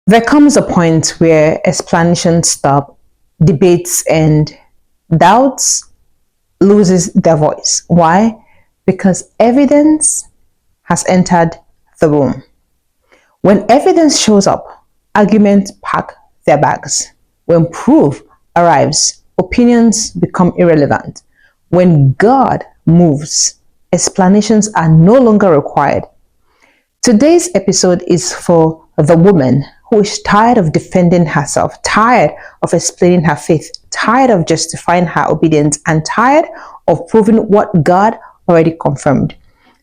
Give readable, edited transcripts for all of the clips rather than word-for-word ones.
There comes a point where explanations stop, debates and doubts loses their voice. Why? Because evidence has entered the room. When evidence shows up, arguments pack their bags. When proof arrives, opinions become irrelevant. When God moves, explanations are no longer required. Today's episode is for the woman who is tired of defending herself, tired of explaining her faith, tired of justifying her obedience, and tired of proving what God already confirmed.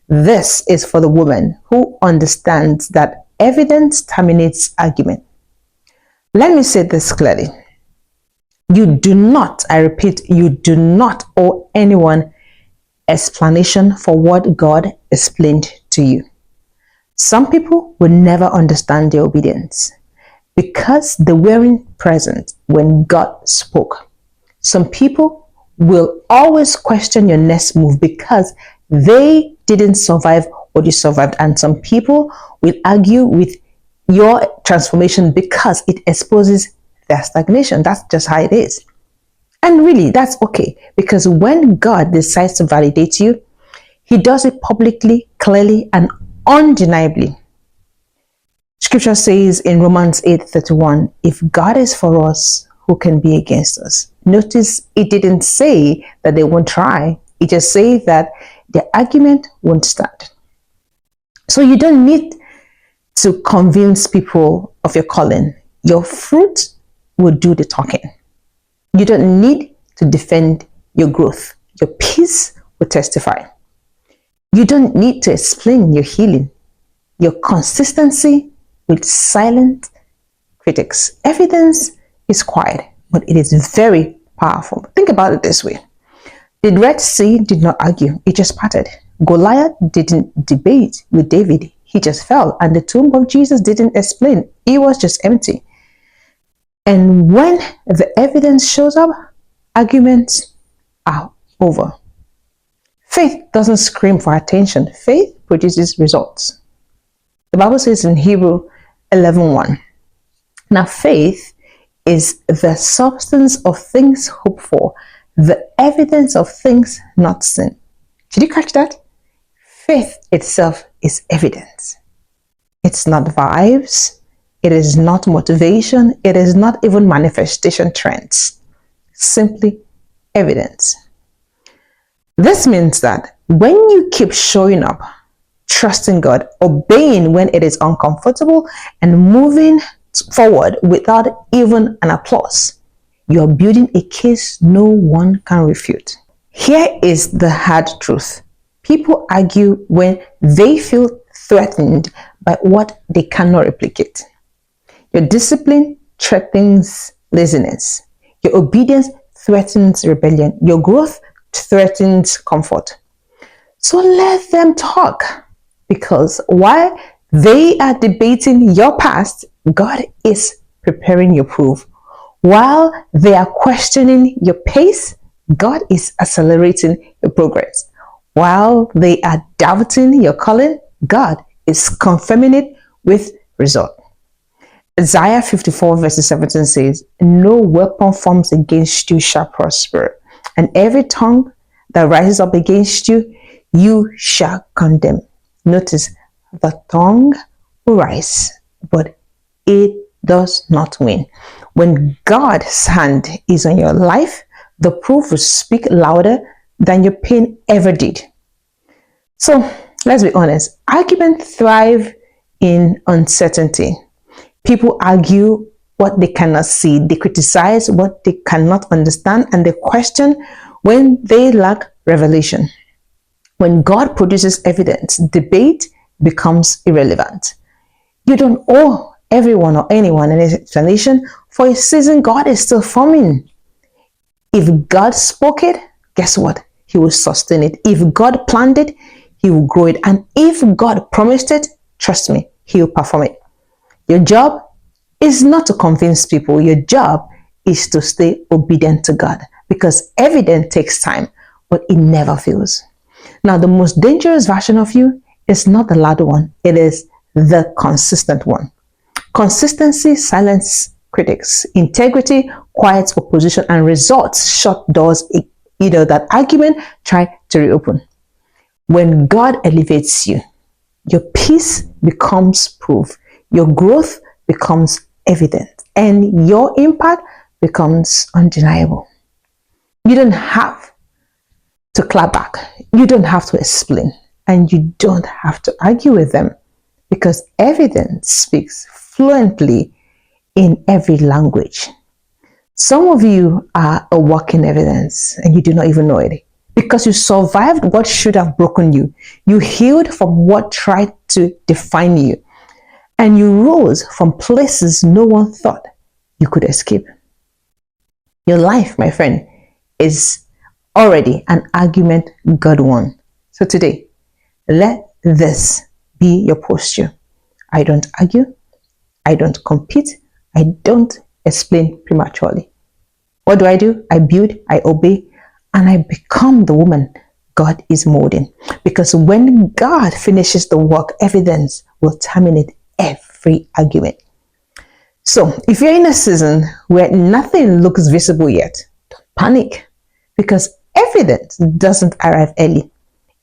This is for the woman who understands that evidence terminates argument. Let me say this clearly. You do not, I repeat, you do not owe anyone explanation for what God explained to you. Some people will never understand your obedience because they weren't present when God spoke. Some people will always question your next move because they didn't survive what you survived. And some people will argue with your transformation because it exposes their stagnation. That's just how it is. And really, that's okay, because when God decides to validate you, He does it publicly, clearly, and undeniably. Scripture says in Romans 8:31, if God is for us, who can be against us? Notice it didn't say that they won't try. It just says that the argument won't stand. So you don't need to convince people of your calling. Your fruit will do the talking. You don't need to defend your growth. Your peace will testify. You don't need to explain your healing. Your consistency will silence critics. Evidence is quiet, but it is very powerful. Think about it this way. The Red Sea did not argue, it just parted. Goliath didn't debate with David, he just fell. And the tomb of Jesus didn't explain, it was just empty. And when the evidence shows up, arguments are over. Faith doesn't scream for attention. Faith produces results. The Bible says in Hebrew 11:1. Now faith is the substance of things hoped for, the evidence of things not seen. Did you catch that? Faith itself is evidence. It's not vibes. It is not motivation. It is not even manifestation trends. Simply evidence. This means that when you keep showing up, trusting God, obeying when it is uncomfortable, and moving forward without even an applause, you are building a case no one can refute. Here is the hard truth. People argue when they feel threatened by what they cannot replicate. Your discipline threatens laziness. Your obedience threatens rebellion. Your growth threatens comfort. So let them talk, because while they are debating your past, God is preparing your proof. While they are questioning your pace, God is accelerating your progress. While they are doubting your calling, God is confirming it with result. Isaiah 54 verse 17 says, no weapon formed against you shall prosper, and every tongue that rises up against you, you shall condemn. Notice, the tongue will rise, but it does not win. When God's hand is on your life, the proof will speak louder than your pain ever did. So let's be honest, arguments thrive in uncertainty. People argue what they cannot see, they criticize what they cannot understand, and they question when they lack revelation. When God produces evidence, debate becomes irrelevant. You don't owe everyone or anyone an explanation for a season God is still forming. If God spoke it, guess what? He will sustain it. If God planned it, He will grow it. And if God promised it, trust me, He will perform it. Your job is not to convince people. Your job is to stay obedient to God, because evidence takes time, but it never fails. Now, the most dangerous version of you is not the loud one. It is the consistent one. Consistency silences critics. Integrity quiets opposition, and results shut doors either that argument try to reopen. When God elevates you, your peace becomes proof, your growth becomes evident, and your impact becomes undeniable. You don't have to clap back, you don't have to explain, and you don't have to argue with them because evidence speaks fluently in every language. Some of you are a walking evidence and you do not even know it because you survived what should have broken you. You healed from what tried to define you, and you rose from places no one thought you could escape. Your life, my friend, is already an argument God won. So today, let this be your posture. I don't argue, I don't compete, I don't explain prematurely. What do? I build, I obey, and I become the woman God is molding. Because when God finishes the work, evidence will terminate every argument. So if you're in a season where nothing looks visible yet, don't panic because evidence doesn't arrive early.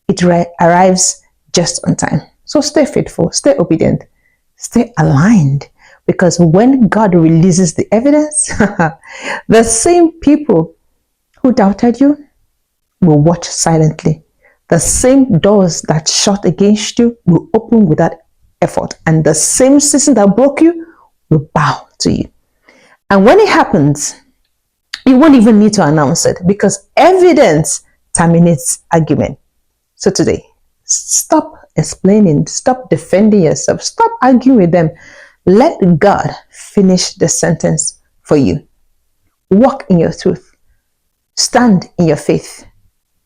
It arrives just on time. So stay faithful, stay obedient, stay aligned, because when God releases the evidence, the same people who doubted you will watch silently. The same doors that shut against you will open without effort, and the same system that broke you will bow to you. And when it happens, you won't even need to announce it because evidence terminates argument. So today, stop explaining, stop defending yourself, stop arguing with them. Let God finish the sentence for you. Walk in your truth. Stand in your faith.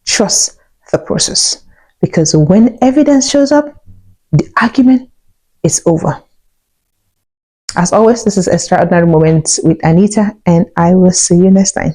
Trust the process. Because when evidence shows up, the argument is over. As always, this is Extraordinary Moments with Anita, and I will see you next time.